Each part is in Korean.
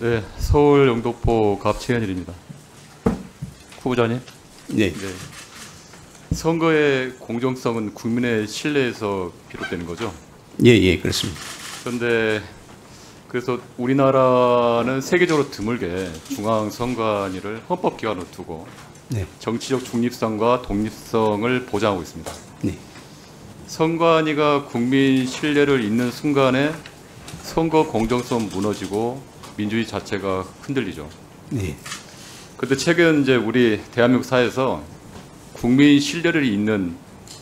네, 서울 영등포 갑 최현일입니다. 후보자님. 네. 네. 선거의 공정성은 국민의 신뢰에서 비롯되는 거죠. 예, 예, 그렇습니다. 그런데 그래서 우리나라는 세계적으로 드물게 중앙선관위를 헌법기관으로 두고 네. 정치적 중립성과 독립성을 보장하고 있습니다. 네. 선관위가 국민 신뢰를 잇는 순간에 선거 공정성 무너지고 민주주의 자체가 흔들리죠. 네. 그런데 최근 이제 우리 대한민국 사회에서 국민 신뢰를 잇는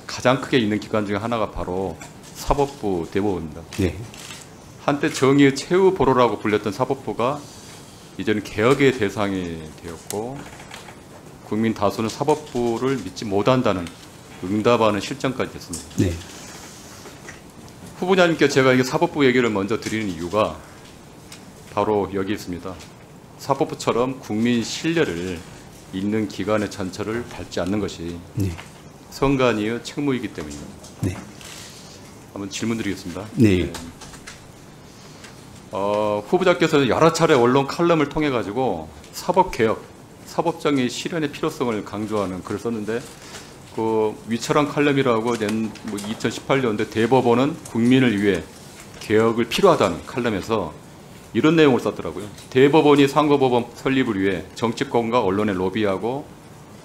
가장 크게 잇는 기관 중에 하나가 바로 사법부 대법원입니다. 네. 한때 정의의 최후 보루라고 불렸던 사법부가 이제는 개혁의 대상이 되었고 국민 다수는 사법부를 믿지 못한다는 응답하는 실정까지 됐습니다. 네. 후보자님께 제가 이게 사법부 얘기를 먼저 드리는 이유가 바로 여기 있습니다. 사법부처럼 국민 신뢰를 잇는 기관의 전철을 밟지 않는 것이 네. 선관위의 책무이기 때문입니다. 네. 한번 질문드리겠습니다. 네. 후보자께서는 여러 차례 언론 칼럼을 통해 가지고 사법개혁, 사법정의 실현의 필요성을 강조하는 글을 썼는데 그 위철한 칼럼이라고 낸 2018년대 대법원은 국민을 위해 개혁을 필요하다는 칼럼에서 이런 내용을 썼더라고요. 대법원이 선거법원 설립을 위해 정치권과 언론에 로비하고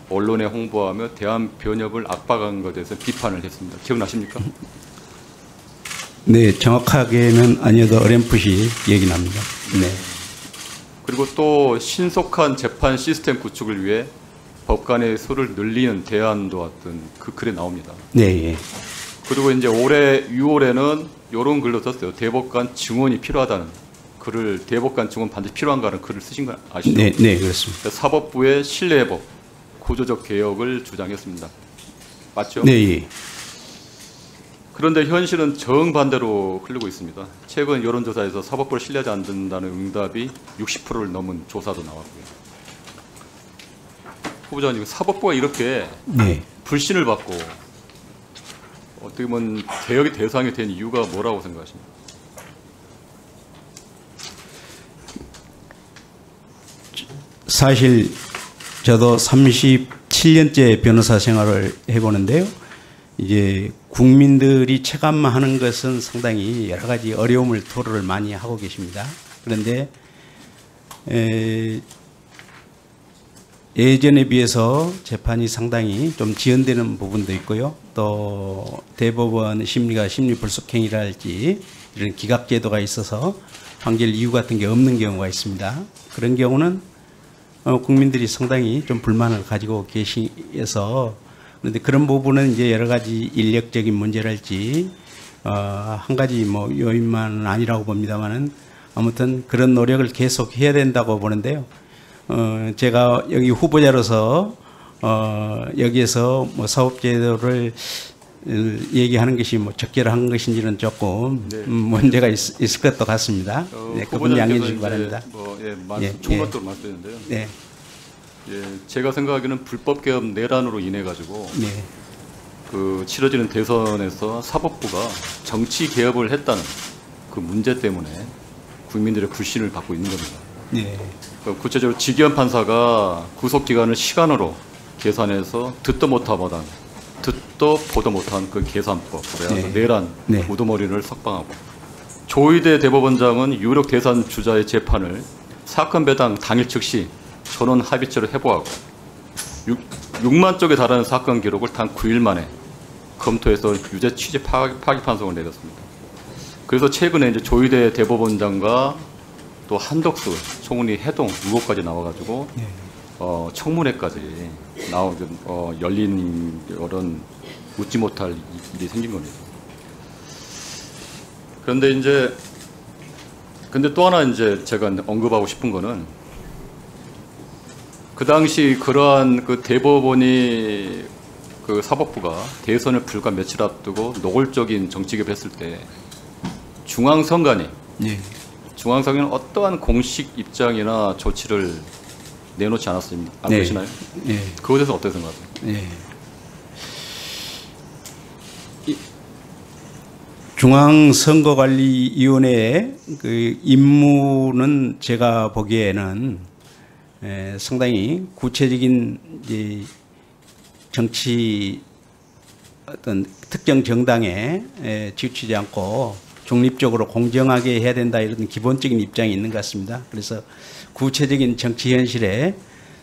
언론에 홍보하며 대한 변협을 압박한 것에 대해서 비판을 했습니다. 기억나십니까? 네, 정확하게는 아니어도 어렴풋이 얘기 납니다. 네. 그리고 또 신속한 재판 시스템 구축을 위해 법관의 수를 늘리는 대안도 어떤 그 글에 나옵니다. 네, 예. 그리고 이제 올해 6월에는 이런 글도 썼어요. 대법관 증언이 필요하다는 글을 대법관 증언 반드시 필요한가는 글을 쓰신 거 아시죠? 네, 네, 그렇습니다. 사법부의 신뢰 회복, 구조적 개혁을 주장했습니다. 맞죠? 네, 예. 그런데 현실은 정반대로 흐르고 있습니다. 최근 여론조사에서 사법부를 신뢰하지 않는다는 응답이 60%를 넘은 조사도 나왔고요. 후보자님, 사법부가 이렇게 네. 불신을 받고 어떻게 보면 개혁의 대상이 된 이유가 뭐라고 생각하십니까? 사실 저도 37년째 변호사 생활을 해보는데요. 이제 국민들이 체감하는 것은 상당히 여러 가지 어려움을 토로를 많이 하고 계십니다. 그런데 예전에 비해서 재판이 상당히 좀 지연되는 부분도 있고요. 또 대법원 심리가 심리불속행위랄지 이런 기각제도가 있어서 판결 이유 같은 게 없는 경우가 있습니다. 그런 경우는 국민들이 상당히 좀 불만을 가지고 계시서 그런데 그런 부분은 이제 여러 가지 인력적인 문제랄지 한 가지 뭐 요인만은 아니라고 봅니다만은 아무튼 그런 노력을 계속 해야 된다고 보는데요. 제가 여기 후보자로서 여기에서 뭐 사법제도를 얘기하는 것이 뭐 적절한 것인지는 조금 네. 문제가 있을 것도 같습니다. 네, 그분 양해해 주시기 바랍니다. 총괄적으로 말씀드렸는데요. 네. 예, 제가 생각하기에는 불법 개혁 내란으로 인해 가지고 네. 그 치러지는 대선에서 사법부가 정치 개혁을 했다는 그 문제 때문에 국민들의 불신을 받고 있는 겁니다. 네. 구체적으로 지기현 판사가 구속 기간을 시간으로 계산해서 듣도 보도 못한 그 계산법, 네. 내란 네. 우두머리를 석방하고 조희대 대법원장은 유력 대선 주자의 재판을 사건 배당 당일 즉시 전원 합의체로 회부하고 6만 쪽에 달하는 사건 기록을 단 9일 만에 검토해서 유죄 취지 파기 판송을 내렸습니다. 그래서 최근에 이제 조희대 대법원장과 또 한덕수 총리 해동 의혹까지 나와가지고 네. 청문회까지 열린 이런 웃지 못할 일이 생긴 겁니다. 근데 또 하나 이제 제가 언급하고 싶은 거는 그 당시 그러한 그 대법원이 그 사법부가 대선을 불과 며칠 앞두고 노골적인 정치개혁을 했을 때 중앙선관위, 네. 중앙선관위는 어떠한 공식 입장이나 조치를 내놓지 않았습니까? 안 네. 그러시나요? 네. 그것에 대해서 어떻게 생각하세요? 네. 중앙선거관리위원회의 그 임무는 제가 보기에는 상당히 구체적인 이제 정치 어떤 특정 정당에 치우치지 않고 중립적으로 공정하게 해야 된다 이런 기본적인 입장이 있는 것 같습니다. 그래서 구체적인 정치 현실에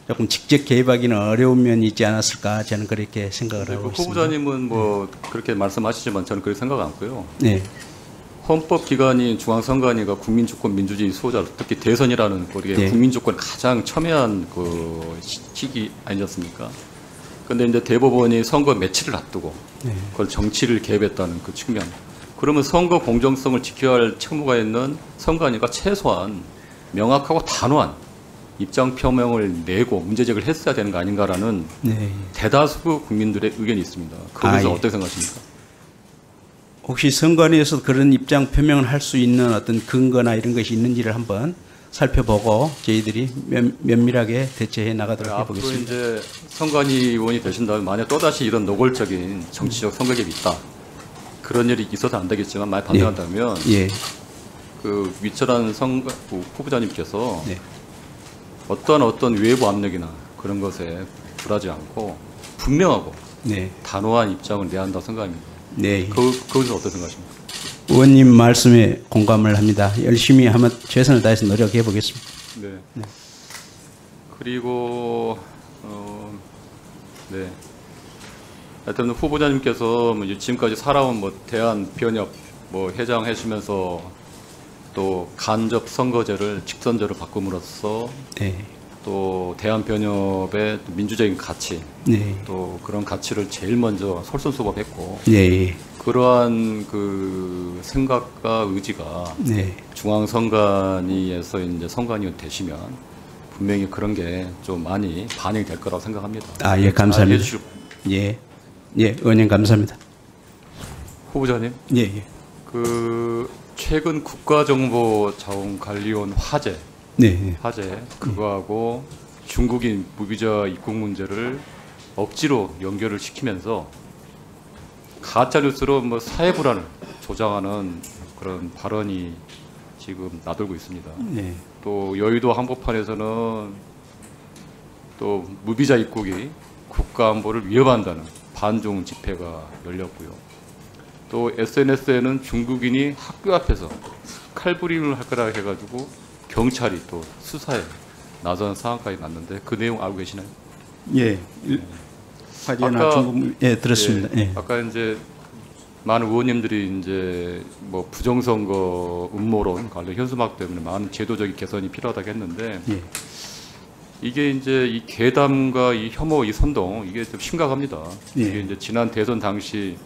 조금 직접 개입하기는 어려운 면이 있지 않았을까 저는 그렇게 생각을 하고 있습니다. 후보자님은 뭐 그렇게 말씀하시지만 저는 그렇게 생각 않고요. 네, 헌법기관인 중앙선관위가 국민주권 민주주의 수호자, 특히 대선이라는 우리의 네. 국민주권 가장 첨예한 그 시기 아니었습니까? 그런데 이제 대법원이 선거 며칠을 앞두고 네. 그걸 정치를 개입했다는 그 측면. 그러면 선거 공정성을 지켜야 할 책무가 있는 선관위가 최소한 명확하고 단호한 입장 표명을 내고 문제 제기를 했어야 되는 거 아닌가라는 네. 대다수 국민들의 의견이 있습니다. 거기서 예. 어떻게 생각하십니까? 혹시 선관위에서 그런 입장 표명을 할 수 있는 어떤 근거나 이런 것이 있는지를 한번 살펴보고 저희들이 면밀하게 대처해 나가도록 앞으로 해보겠습니다. 이제 선관위 의원이 되신다면 만약 또다시 이런 노골적인 정치적 선거 개입이 있다. 그런 일이 있어서 안 되겠지만 만약 반대한다면 예, 그 위철한 후보자님께서 네. 어떤 외부 압력이나 그런 것에 굴하지 않고 분명하고 네, 단호한 입장을 내야 한다고 생각합니다. 네. 거기서 어떻게 생각하십니까? 의원님 말씀에 공감을 합니다. 열심히 한번 최선을 다해서 노력해 보겠습니다. 네. 그리고 네. 하여튼 후보자님께서 뭐 지금까지 살아온 뭐 대한변협 뭐 회장 하시면서 또 간접 선거제를 직선제로 바꿈으로써 네, 또 대한변협의 민주적인 가치 네, 또 그런 가치를 제일 먼저 솔선수범했고 네, 그러한 그 생각과 의지가 네. 중앙선관위에서 이제 선관위원 되시면 분명히 그런 게 좀 많이 반영이 될 거라고 생각합니다. 아, 예, 감사합니다. 해주실 예, 예, 의원님 감사합니다. 후보자님, 예, 예. 그 최근 국가정보자원관리원 화제 네, 그거하고 중국인 무비자 입국 문제를 억지로 연결을 시키면서 가짜 뉴스로 뭐 사회 불안을 조장하는 그런 발언이 지금 나돌고 있습니다. 네, 또 여의도 한복판에서는 또 무비자 입국이 국가 안보를 위협한다는 반중 집회가 열렸고요. 또 SNS에는 중국인이 학교 앞에서 칼부림을 할 거라 해가지고 경찰이 또 수사에 나선 상황까지 났는데 그 내용 알고 계시나요? 예. 화제나 아까- 중국 예 들었습니다. 예. 아까 이제 많은 의원님들이 이제 뭐 부정선거 음모론 관련 현수막 때문에 많은 제도적인 개선이 필요하다고 했는데 예. 이게 이제 이 괴담과 이 혐오, 이 선동 이게 좀 심각합니다. 예. 이게 이제 지난 대선 당시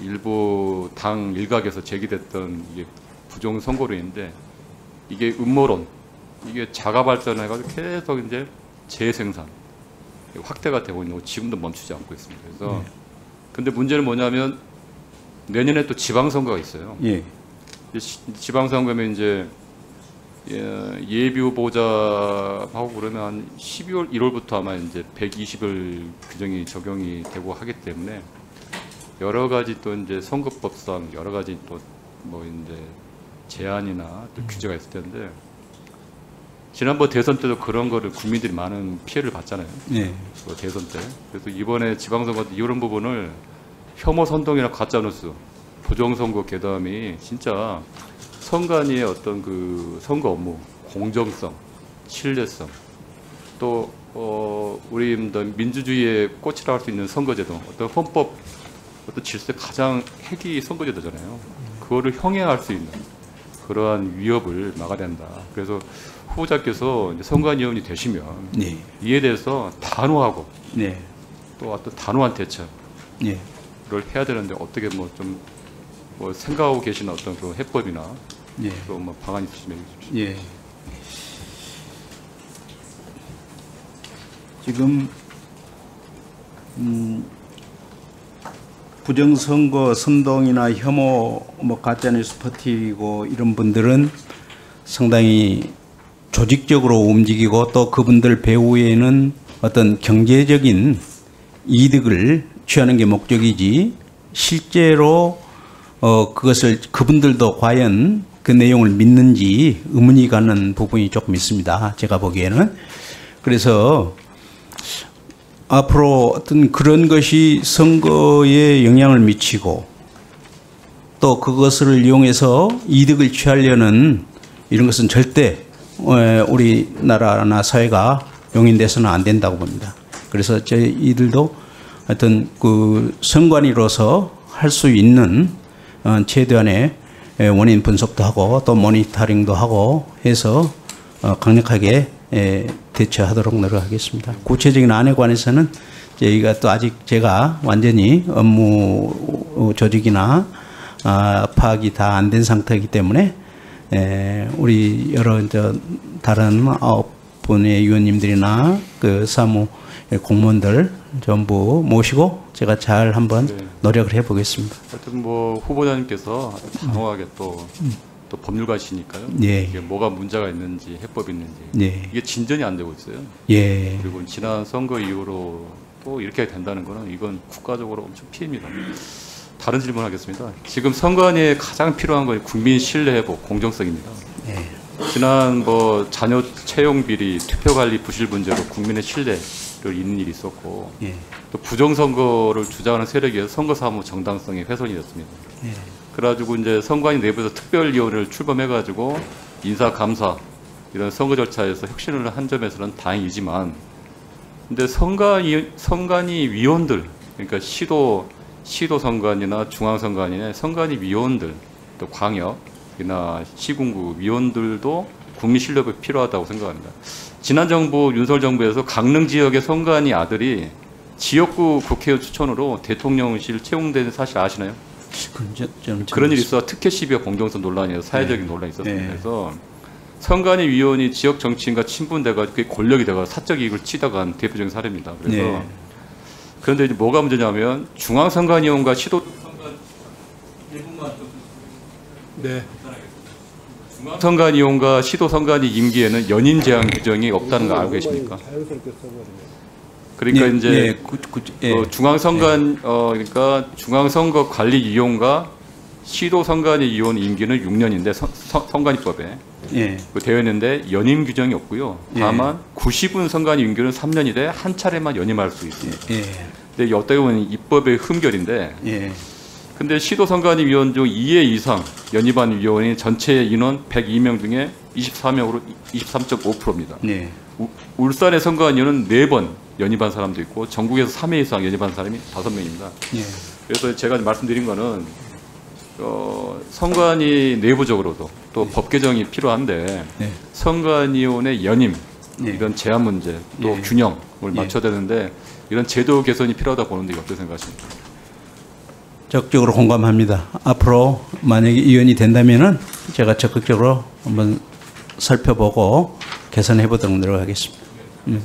일부 당 일각에서 제기됐던 이게 부정 선거론인데 이게 음모론 이게 자가 발전해가지고 계속 이제 재생산 확대가 되고 있는 거 지금도 멈추지 않고 있습니다. 그래서 근데 문제는 뭐냐면 내년에 또 지방선거가 있어요. 예. 지방선거면 이제 예비 후보자하고 그러면 한 12월, 1월부터 아마 이제 120일 규정이 적용이 되고 하기 때문에 여러 가지 또 이제 선거법상 여러 가지 또 뭐 이제 제한이나 또 규제가 있을 텐데 지난번 대선 때도 그런 거를 국민들이 많은 피해를 봤잖아요. 예. 그 대선 때. 그래서 이번에 지방선거 때 이런 부분을 혐오 선동이나 가짜뉴스, 부정선거 괴담이 진짜 선관위의 어떤 그 선거 업무, 공정성, 신뢰성, 또 우리 민주주의의 꽃이라 할 수 있는 선거제도, 어떤 헌법, 어떤 질서의 가장 핵이 선거제도잖아요. 그거를 형해할 수 있는 그러한 위협을 막아야 된다. 그래서 후보자께서 이제 선관위원이 되시면 네. 이에 대해서 단호하고 네. 또 어떤 단호한 대처를 예. 해야 되는데 어떻게 뭐 좀 뭐 생각하고 계시는 어떤 그 해법이나 예. 또 뭐 방안 있으시면 해주십시오. 예. 지금 부정선거 선동이나 혐오 뭐 가짜뉴스 퍼뜨리고 이런 분들은 상당히 조직적으로 움직이고 또 그분들 배후에는 어떤 경제적인 이득을 취하는 게 목적이지 실제로 그것을 그분들도 과연 그 내용을 믿는지 의문이 가는 부분이 조금 있습니다. 제가 보기에는. 그래서 앞으로 어떤 그런 것이 선거에 영향을 미치고 또 그것을 이용해서 이득을 취하려는 이런 것은 절대 우리나라나 사회가 용인돼서는 안 된다고 봅니다. 그래서 저희들도 어떤 그 선관위로서 할 수 있는 최대한의 원인 분석도 하고 또 모니터링도 하고 해서 강력하게 대처하도록 노력하겠습니다. 구체적인 안에 관해서는 저희가 또 아직 제가 완전히 업무 조직이나 파악이 다 안 된 상태이기 때문에 우리 여러 다른 9분의 위원님들이나 그 사무 공무원들 전부 모시고 제가 잘 한번 노력을 해보겠습니다. 하여튼 뭐 후보자님께서 단호하게 또 법률가시니까요. 예. 이게 뭐가 문제가 있는지 해법이 있는지 예. 이게 진전이 안 되고 있어요. 예. 그리고 지난 선거 이후로 또 이렇게 된다는 거는 이건 국가적으로 엄청 피해입니다. 다른 질문하겠습니다. 지금 선관위에 가장 필요한 건 국민 신뢰 회복, 공정성입니다. 예. 지난 뭐 자녀 채용 비리, 투표 관리 부실 문제로 국민의 신뢰를 잃는 일이 있었고 예. 또 부정선거를 주장하는 세력에 의해서 선거사무 정당성이 훼손이 됐습니다. 예. 그래가지고 이제 선관위 내부에서 특별위원회를 출범해가지고 인사 감사 이런 선거 절차에서 혁신을 한 점에서는 다행이지만, 근데 선관위 위원들, 그러니까 시도 선관위나 중앙 선관위나 선관위 위원들, 또 광역이나 시군구 위원들도 국민 신뢰가 필요하다고 생각합니다. 지난 정부 윤석열 정부에서 강릉 지역의 선관위 아들이 지역구 국회의원 추천으로 대통령실 채용된 사실 아시나요? 그런 일이 있어 특혜 시비와 공정성 논란이어서 사회적인 논란이 있었습니다. 그래서 선관위 위원이 지역 정치인과 친분돼가 그게 권력이 돼가 사적 이익을 치다간 대표적인 사례입니다. 그래서 그런데 이제 뭐가 문제냐면 중앙선관위원과 시도 중앙선관위원과 시도선관위 임기에는 연임 제한 규정이 없다는 거 알고 계십니까? 그러니까 이제 중앙선관 그러니까 중앙선거관리위원과 시도선관위위원 임기는 6년인데 선관위법에 되어 있는데 연임 규정이 없고요. 다만 90분 선관위 임기는 3년인데 한 차례만 연임할 수 있습니다. 근데 어떻게 보면 입법의 흠결인데, 근데 시도선관위위원 중 2회 이상 연임한 위원이 전체 인원 102명 중에 24명으로 23.5%입니다. 울산의 선관위원은 4번 연임한 사람도 있고 전국에서 3회 이상 연임한 사람이 5명입니다. 그래서 제가 말씀드린 거는 선관위 내부적으로도 또 법 개정이 필요한데 선관위원의 연임 이런 제한 문제 또 균형을 맞춰야 되는데 이런 제도 개선이 필요하다고 보는데 어떻게 생각하십니까? 적극적으로 공감합니다. 앞으로 만약에 의원이 된다면은 제가 적극적으로 한번 살펴보고 개선해 보도록 노력하겠습니다. 네.